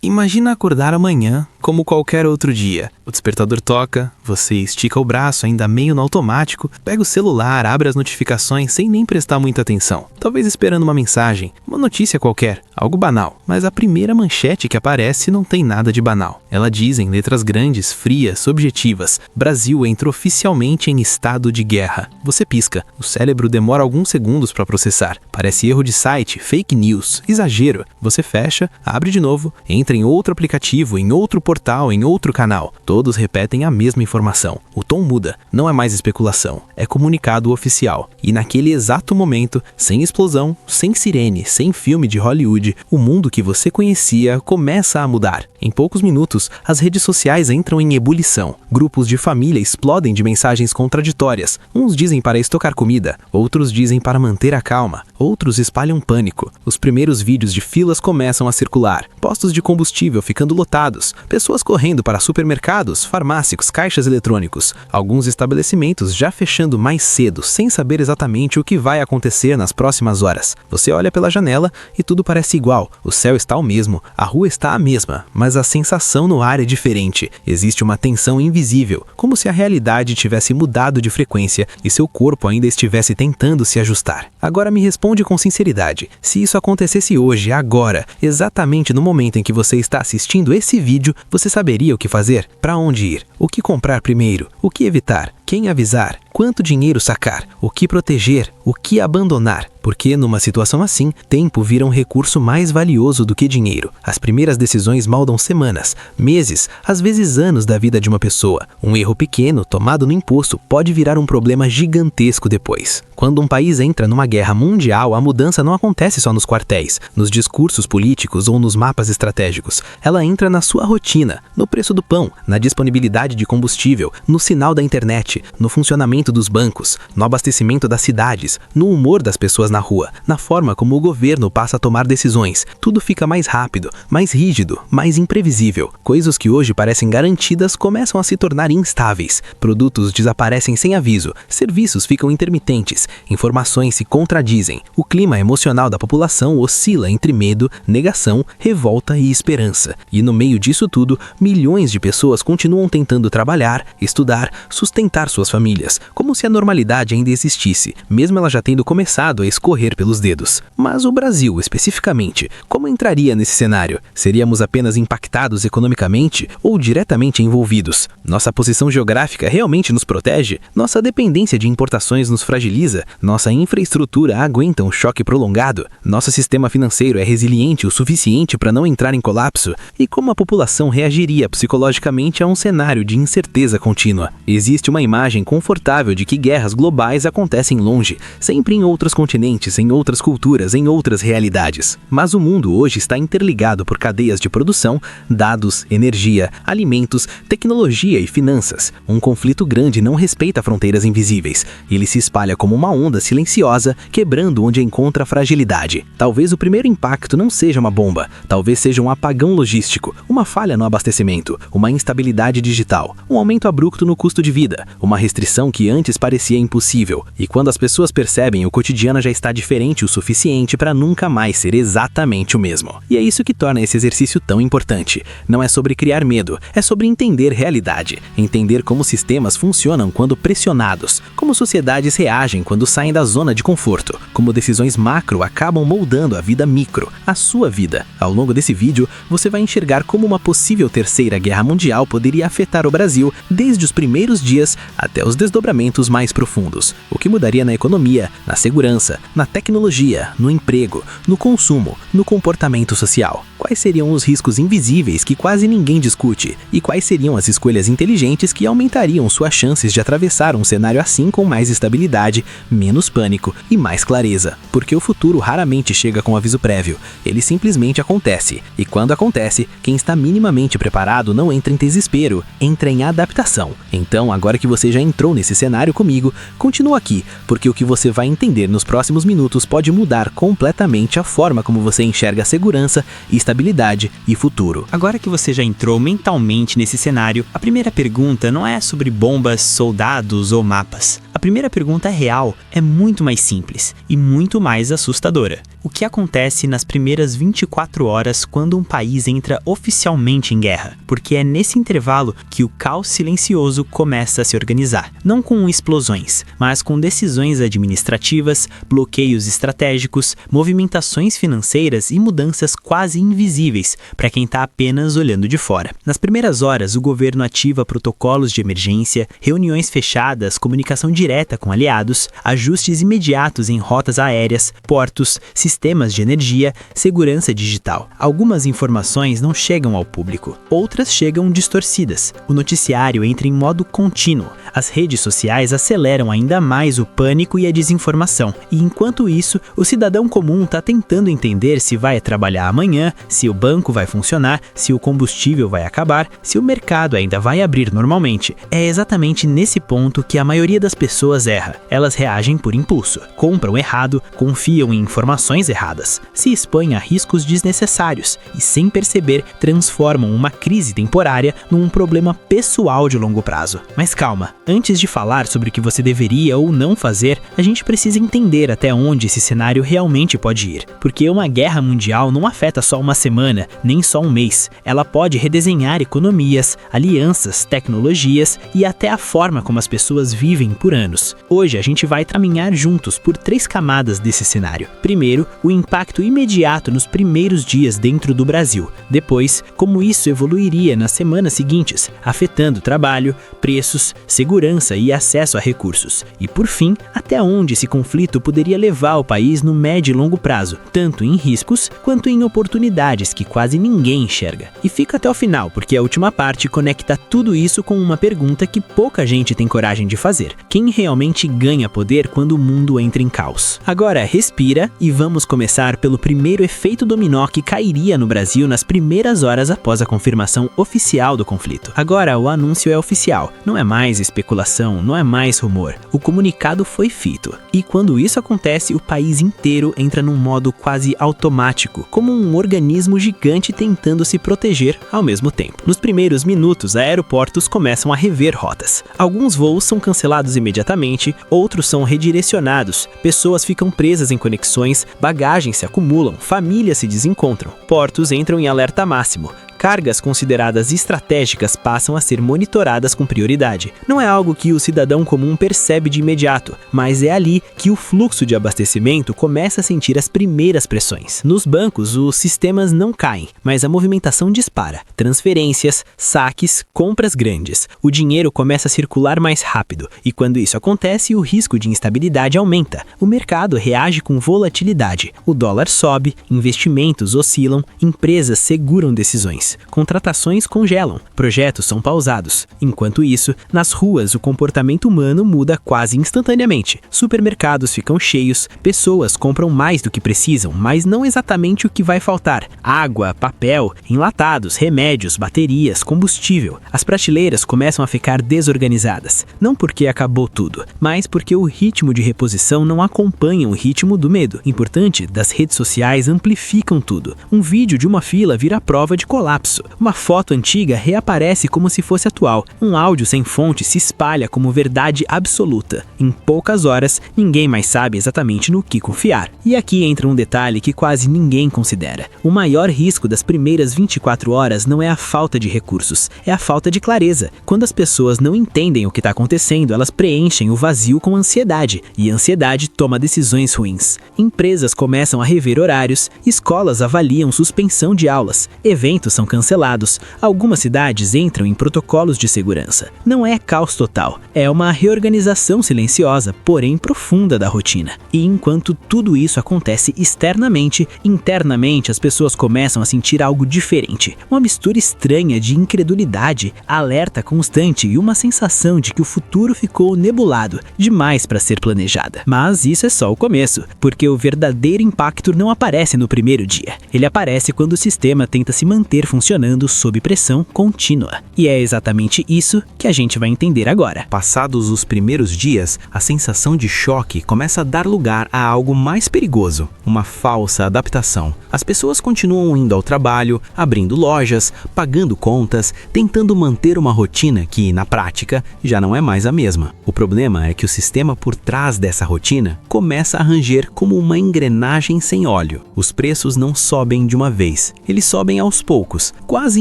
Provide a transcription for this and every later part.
Imagina acordar amanhã como qualquer outro dia. O despertador toca, você estica o braço ainda meio no automático, pega o celular, abre as notificações sem nem prestar muita atenção. Talvez esperando uma mensagem, uma notícia qualquer, algo banal. Mas a primeira manchete que aparece não tem nada de banal. Ela diz em letras grandes, frias, objetivas: Brasil entra oficialmente em estado de guerra. Você pisca. O cérebro demora alguns segundos para processar. Parece erro de site, fake news, exagero. Você fecha, abre de novo, entra em outro aplicativo, em outro portal, em outro canal. Todos repetem a mesma informação. O tom muda. Não é mais especulação. É comunicado oficial. E naquele exato momento, sem explosão, sem sirene, sem filme de Hollywood, o mundo que você conhecia começa a mudar. Em poucos minutos, as redes sociais entram em ebulição. Grupos de família explodem de mensagens contraditórias. Uns dizem para estocar comida, outros dizem para manter a calma, outros espalham pânico. Os primeiros vídeos de filas começam a circular. Postos de combustível ficando lotados, pessoas correndo para supermercados, farmácias, caixas eletrônicos. Alguns estabelecimentos já fechando mais cedo, sem saber exatamente o que vai acontecer nas próximas horas. Você olha pela janela e tudo parece igual. O céu está o mesmo, a rua está a mesma, mas a sensação no ar é diferente. Existe uma tensão invisível, como se a realidade tivesse mudado de frequência e seu corpo ainda estivesse tentando se ajustar. Agora me responde com sinceridade, se isso acontecesse hoje, agora, exatamente no momento em que você está assistindo esse vídeo, você saberia o que fazer? Para onde ir? O que comprar primeiro? O que evitar? Quem avisar? Quanto dinheiro sacar? O que proteger? O que abandonar? Porque numa situação assim, tempo vira um recurso mais valioso do que dinheiro. As primeiras decisões moldam semanas, meses, às vezes anos da vida de uma pessoa. Um erro pequeno, tomado no impulso, pode virar um problema gigantesco depois. Quando um país entra numa guerra mundial, a mudança não acontece só nos quartéis, nos discursos políticos ou nos mapas estratégicos. Ela entra na sua rotina, no preço do pão, na disponibilidade de combustível, no sinal da internet, no funcionamento dos bancos, no abastecimento das cidades, no humor das pessoas na rua, na forma como o governo passa a tomar decisões. Tudo fica mais rápido, mais rígido, mais imprevisível. Coisas que hoje parecem garantidas começam a se tornar instáveis. Produtos desaparecem sem aviso, serviços ficam intermitentes, informações se contradizem. O clima emocional da população oscila entre medo, negação, revolta e esperança. E no meio disso tudo, milhões de pessoas continuam tentando trabalhar, estudar, sustentar suas famílias, como se a normalidade ainda existisse, mesmo ela já tendo começado a escorrer pelos dedos. Mas o Brasil, especificamente, como entraria nesse cenário? Seríamos apenas impactados economicamente ou diretamente envolvidos? Nossa posição geográfica realmente nos protege? Nossa dependência de importações nos fragiliza? Nossa infraestrutura aguenta um choque prolongado? Nosso sistema financeiro é resiliente o suficiente para não entrar em colapso? E como a população reagiria psicologicamente a um cenário de incerteza contínua? Existe uma imagem confortável de que guerras globais acontecem longe, sempre em outros continentes, em outras culturas, em outras realidades. Mas o mundo hoje está interligado por cadeias de produção, dados, energia, alimentos, tecnologia e finanças. Um conflito grande não respeita fronteiras invisíveis. Ele se espalha como uma onda silenciosa, quebrando onde encontra fragilidade. Talvez o primeiro impacto não seja uma bomba, talvez seja um apagão logístico, uma falha no abastecimento, uma instabilidade digital, um aumento abrupto no custo de vida, uma restrição que antes parecia impossível. E quando as pessoas percebem, o cotidiano já está diferente o suficiente para nunca mais ser exatamente o mesmo. E é isso que torna esse exercício tão importante. Não é sobre criar medo, é sobre entender realidade, entender como sistemas funcionam quando pressionados, como sociedades reagem quando saem da zona de conforto, como decisões macro acabam moldando a vida micro, a sua vida. Ao longo desse vídeo, você vai enxergar como uma possível terceira guerra mundial poderia afetar o Brasil desde os primeiros dias até os desdobramentos mais profundos. O que mudaria na economia, na segurança, na tecnologia, no emprego, no consumo, no comportamento social. Quais seriam os riscos invisíveis que quase ninguém discute? E quais seriam as escolhas inteligentes que aumentariam suas chances de atravessar um cenário assim com mais estabilidade, menos pânico e mais clareza? Porque o futuro raramente chega com aviso prévio. Ele simplesmente acontece. E quando acontece, quem está minimamente preparado não entra em desespero, entra em adaptação. Então, agora que você já entrou nesse cenário comigo, continua aqui, porque o que você vai entender nos próximos minutos pode mudar completamente a forma como você enxerga segurança, estabilidade e futuro. Agora que você já entrou mentalmente nesse cenário, a primeira pergunta não é sobre bombas, soldados ou mapas. A primeira pergunta real é muito mais simples e muito mais assustadora. O que acontece nas primeiras 24 horas quando um país entra oficialmente em guerra? Porque é nesse intervalo que o caos silencioso começa a se organizar. Não com explosões, mas com decisões administrativas, bloqueios estratégicos, movimentações financeiras e mudanças quase invisíveis para quem está apenas olhando de fora. Nas primeiras horas, o governo ativa protocolos de emergência, reuniões fechadas, comunicação direta com aliados, ajustes imediatos em rotas aéreas, portos, sistemas de energia, segurança digital. Algumas informações não chegam ao público, outras chegam distorcidas. O noticiário entra em modo contínuo. As redes sociais aceleram ainda mais o pânico e a desinformação. E enquanto isso, o cidadão comum está tentando entender se vai trabalhar amanhã, se o banco vai funcionar, se o combustível vai acabar, se o mercado ainda vai abrir normalmente. É exatamente nesse ponto que a maioria das pessoas erra. Elas reagem por impulso, compram errado, confiam em informações erradas, se expõem a riscos desnecessários e, sem perceber, transformam uma crise temporária num problema pessoal de longo prazo. Mas calma, antes de falar sobre o que você deveria ou não fazer, a gente precisa entender até onde esse cenário realmente pode ir. Porque uma guerra mundial não afeta só uma semana, nem só um mês. Ela pode redesenhar economias, alianças, tecnologias e até a forma como as pessoas vivem por anos. Hoje a gente vai caminhar juntos por 3 camadas desse cenário. Primeiro, o impacto imediato nos primeiros dias dentro do Brasil. Depois, como isso evoluiria nas semanas seguintes, afetando trabalho, preços, segurança e acesso a recursos. E por fim, até onde esse conflito poderia levar o país no médio e longo prazo, tanto em riscos quanto em oportunidades que quase ninguém enxerga. E fica até o final, porque a última parte conecta tudo isso com uma pergunta que pouca gente tem coragem de fazer. Quem realmente ganha poder quando o mundo entra em caos? Agora respira e vamos começar pelo primeiro efeito dominó que cairia no Brasil nas primeiras horas após a confirmação oficial do conflito. Agora o anúncio é oficial, não é mais especulação, não é mais rumor. O comunicado foi feito. E quando isso acontece, o país inteiro entra num modo quase automático, como um organismo gigante tentando se proteger ao mesmo tempo. Nos primeiros minutos, aeroportos começam a rever rotas. Alguns voos são cancelados imediatamente, outros são redirecionados, pessoas ficam presas em conexões, bagagens se acumulam, famílias se desencontram, portos entram em alerta máximo. Cargas consideradas estratégicas passam a ser monitoradas com prioridade. Não é algo que o cidadão comum percebe de imediato, mas é ali que o fluxo de abastecimento começa a sentir as primeiras pressões. Nos bancos, os sistemas não caem, mas a movimentação dispara. Transferências, saques, compras grandes. O dinheiro começa a circular mais rápido, e quando isso acontece, o risco de instabilidade aumenta. O mercado reage com volatilidade. O dólar sobe, investimentos oscilam, empresas seguram decisões. Contratações congelam, projetos são pausados. Enquanto isso, nas ruas o comportamento humano muda quase instantaneamente. Supermercados ficam cheios, pessoas compram mais do que precisam, mas não exatamente o que vai faltar. Água, papel, enlatados, remédios, baterias, combustível. As prateleiras começam a ficar desorganizadas. Não porque acabou tudo, mas porque o ritmo de reposição não acompanha o ritmo do medo. Importante, das redes sociais amplificam tudo. Um vídeo de uma fila vira prova de colapso. Uma foto antiga reaparece como se fosse atual. Um áudio sem fonte se espalha como verdade absoluta. Em poucas horas, ninguém mais sabe exatamente no que confiar. E aqui entra um detalhe que quase ninguém considera. O maior risco das primeiras 24 horas não é a falta de recursos, é a falta de clareza. Quando as pessoas não entendem o que está acontecendo, elas preenchem o vazio com ansiedade, e a ansiedade toma decisões ruins. Empresas começam a rever horários, escolas avaliam suspensão de aulas, eventos são cancelados, algumas cidades entram em protocolos de segurança. Não é caos total, é uma reorganização silenciosa, porém profunda da rotina. E enquanto tudo isso acontece externamente, internamente as pessoas começam a sentir algo diferente. Uma mistura estranha de incredulidade, alerta constante e uma sensação de que o futuro ficou nebulado, demais para ser planejada. Mas isso é só o começo, porque o verdadeiro impacto não aparece no primeiro dia. Ele aparece quando o sistema tenta se manter funcionando sob pressão contínua. E é exatamente isso que a gente vai entender agora. Passados os primeiros dias, a sensação de choque começa a dar lugar a algo mais perigoso, uma falsa adaptação. As pessoas continuam indo ao trabalho, abrindo lojas, pagando contas, tentando manter uma rotina que, na prática, já não é mais a mesma. O problema é que o sistema por trás dessa rotina economia começa a ranger como uma engrenagem sem óleo. Os preços não sobem de uma vez, eles sobem aos poucos, quase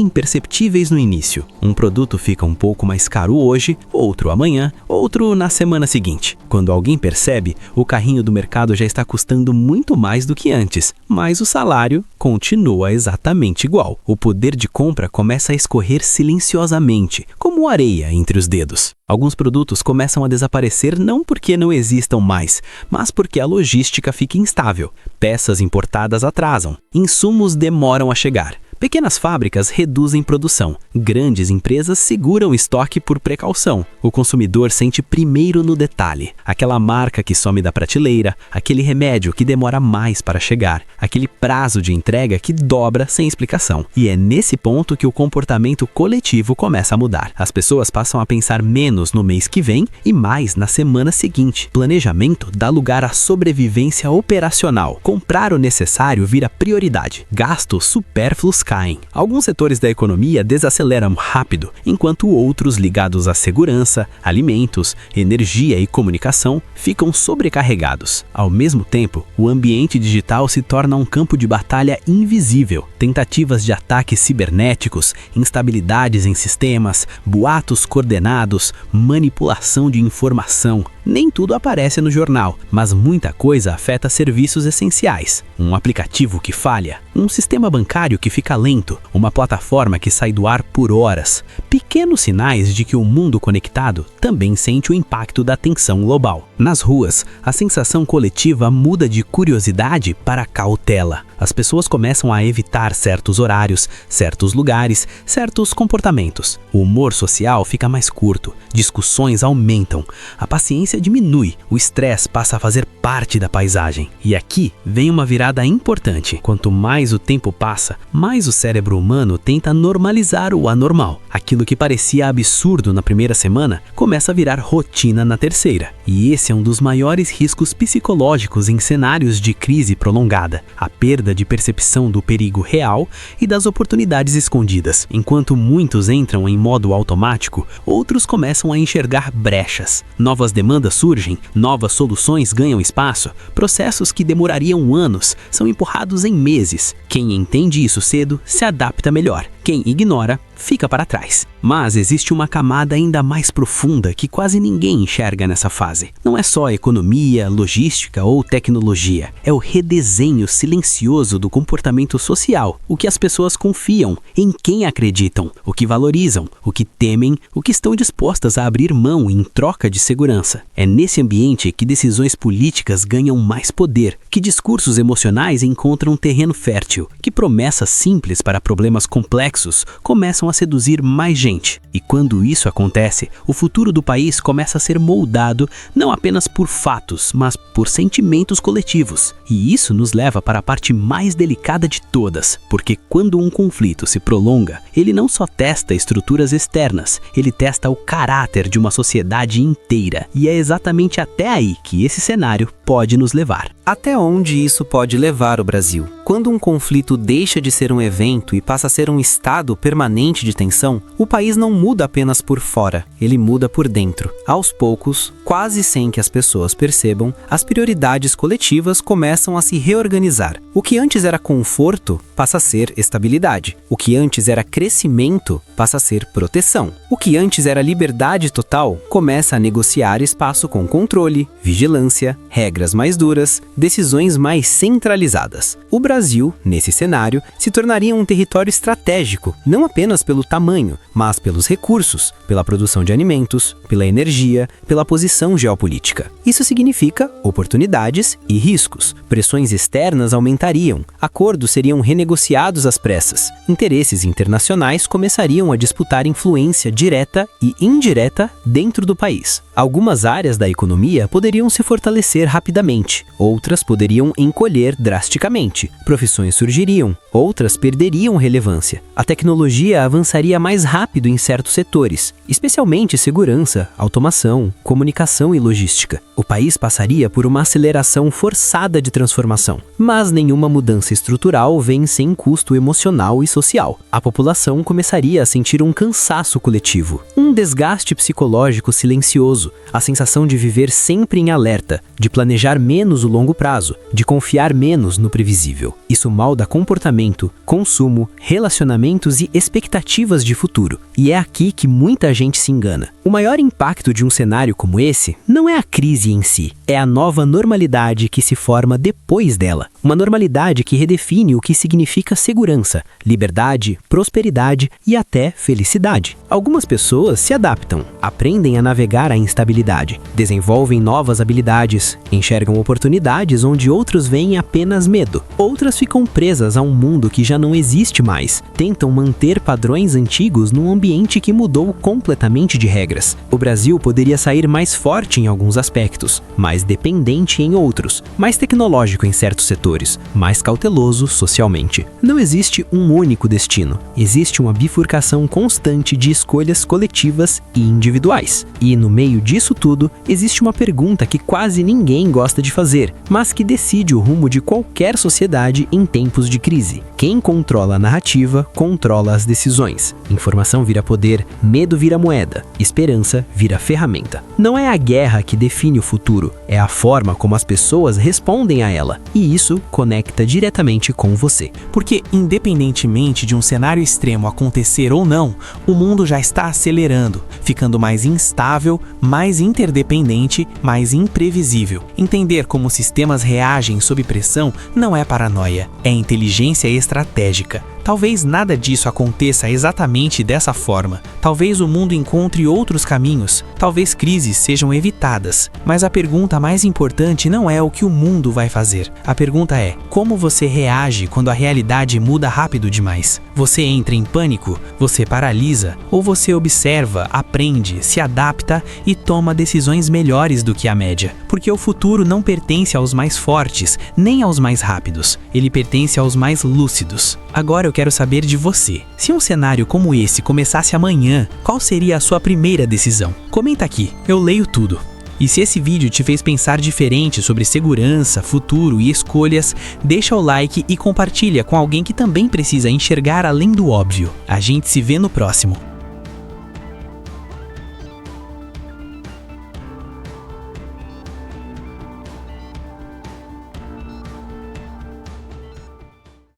imperceptíveis no início. Um produto fica um pouco mais caro hoje, outro amanhã, outro na semana seguinte. Quando alguém percebe, o carrinho do mercado já está custando muito mais do que antes, mas o salário continua exatamente igual. O poder de compra começa a escorrer silenciosamente, como areia entre os dedos. Alguns produtos começam a desaparecer não porque não existam mais, mas porque a logística fica instável. Peças importadas atrasam, insumos demoram a chegar. Pequenas fábricas reduzem produção, grandes empresas seguram estoque por precaução. O consumidor sente primeiro no detalhe, aquela marca que some da prateleira, aquele remédio que demora mais para chegar, aquele prazo de entrega que dobra sem explicação. E é nesse ponto que o comportamento coletivo começa a mudar. As pessoas passam a pensar menos no mês que vem e mais na semana seguinte. Planejamento dá lugar à sobrevivência operacional. Comprar o necessário vira prioridade. Gastos supérfluos caem. Alguns setores da economia desaceleram rápido, enquanto outros ligados à segurança, alimentos, energia e comunicação ficam sobrecarregados. Ao mesmo tempo, o ambiente digital se torna um campo de batalha invisível. Tentativas de ataques cibernéticos, instabilidades em sistemas, boatos coordenados, manipulação de informação. Nem tudo aparece no jornal, mas muita coisa afeta serviços essenciais. Um aplicativo que falha, um sistema bancário que fica lento, uma plataforma que sai do ar por horas. Pequenos sinais de que o mundo conectado também sente o impacto da tensão global. Nas ruas, a sensação coletiva muda de curiosidade para cautela. As pessoas começam a evitar certos horários, certos lugares, certos comportamentos. O humor social fica mais curto, discussões aumentam, a paciência diminui, o estresse passa a fazer parte da paisagem. E aqui vem uma virada importante. Quanto mais o tempo passa, mais o cérebro humano tenta normalizar o anormal. Aquilo que parecia absurdo na primeira semana começa a virar rotina na terceira. E esse é um dos maiores riscos psicológicos em cenários de crise prolongada. A perda de percepção do perigo real e das oportunidades escondidas. Enquanto muitos entram em modo automático, outros começam a enxergar brechas. Novas demandas surgem, novas soluções ganham espaço, processos que demorariam anos são empurrados em meses. Quem entende isso cedo se adapta melhor. Quem ignora, fica para trás. Mas existe uma camada ainda mais profunda que quase ninguém enxerga nessa fase. Não é só economia, logística ou tecnologia. É o redesenho silencioso do comportamento social. O que as pessoas confiam, em quem acreditam, o que valorizam, o que temem, o que estão dispostas a abrir mão em troca de segurança. É nesse ambiente que decisões políticas ganham mais poder, que discursos emocionais encontram terreno fértil, que promessas simples para problemas complexos começam a seduzir mais gente. E quando isso acontece, o futuro do país começa a ser moldado não apenas por fatos, mas por sentimentos coletivos. E isso nos leva para a parte mais delicada de todas, porque quando um conflito se prolonga, ele não só testa estruturas externas, ele testa o caráter de uma sociedade inteira. E é exatamente até aí que esse cenário pode nos levar. Até onde isso pode levar o Brasil? Quando um conflito deixa de ser um evento e passa a ser um estado permanente de tensão, o país não muda apenas por fora, ele muda por dentro. Aos poucos, quase sem que as pessoas percebam, as prioridades coletivas começam a se reorganizar. O que antes era conforto passa a ser estabilidade. O que antes era crescimento passa a ser proteção. O que antes era liberdade total começa a negociar espaço com controle, vigilância, regras mais duras, decisões mais centralizadas. O Brasil, nesse cenário, se tornaria um território estratégico, não apenas pelo tamanho, mas pelos recursos, pela produção de alimentos, pela energia, pela posição geopolítica. Isso significa oportunidades e riscos. Pressões externas aumentariam, acordos seriam renegociados às pressas, interesses internacionais começariam a disputar influência direta e indireta dentro do país. Algumas áreas da economia poderiam se fortalecer rapidamente, outras poderiam encolher drasticamente. Profissões surgiriam, outras perderiam relevância. A tecnologia avançaria mais rápido em certos setores, especialmente segurança, automação, comunicação e logística. O país passaria por uma aceleração forçada de transformação, mas nenhuma mudança estrutural vem sem custo emocional e social. A população começaria a sentir um cansaço coletivo, um desgaste psicológico silencioso, a sensação de viver sempre em alerta, de planejar menos o longo prazo, de confiar menos no previsível. Isso molda comportamento, consumo, relacionamentos e expectativas de futuro. E é aqui que muita gente se engana. O maior impacto de um cenário como esse não é a crise em si, é a nova normalidade que se forma depois dela. Uma normalidade que redefine o que significa segurança, liberdade, prosperidade e até felicidade. Algumas pessoas se adaptam, aprendem a navegar a instabilidade, desenvolvem novas habilidades, enxergam oportunidades onde outros veem apenas medo. Outras ficam presas a um mundo que já não existe mais, tentam manter padrões antigos num ambiente que mudou completamente de regras. O Brasil poderia sair mais forte em alguns aspectos, mais dependente em outros, mais tecnológico em certos setores, mais cauteloso socialmente. Não existe um único destino, existe uma bifurcação constante de escolhas coletivas e individuais. E no meio disso tudo, existe uma pergunta que quase ninguém gosta de fazer, mas que decide o rumo de qualquer sociedade em tempos de crise. Quem controla a narrativa, controla as decisões. Informação vira poder, medo vira moeda, esperança vira ferramenta. Não é a guerra que define o futuro, é a forma como as pessoas respondem a ela. E isso conecta diretamente com você. Porque, independentemente de um cenário extremo acontecer ou não, o mundo já está acelerando, ficando mais instável, mais interdependente, mais imprevisível. Entender como sistemas reagem sob pressão não é paranoia, é inteligência estratégica. Talvez nada disso aconteça exatamente dessa forma. Talvez o mundo encontre outros caminhos. Talvez crises sejam evitadas. Mas a pergunta mais importante não é o que o mundo vai fazer. A pergunta é: como você reage quando a realidade muda rápido demais? Você entra em pânico? Você paralisa? Ou você observa, aprende, se adapta e toma decisões melhores do que a média? Porque o futuro não pertence aos mais fortes, nem aos mais rápidos. Ele pertence aos mais lúcidos. Agora eu quero saber de você. Se um cenário como esse começasse amanhã, qual seria a sua primeira decisão? Comenta aqui, eu leio tudo. E se esse vídeo te fez pensar diferente sobre segurança, futuro e escolhas, deixa o like e compartilha com alguém que também precisa enxergar além do óbvio. A gente se vê no próximo.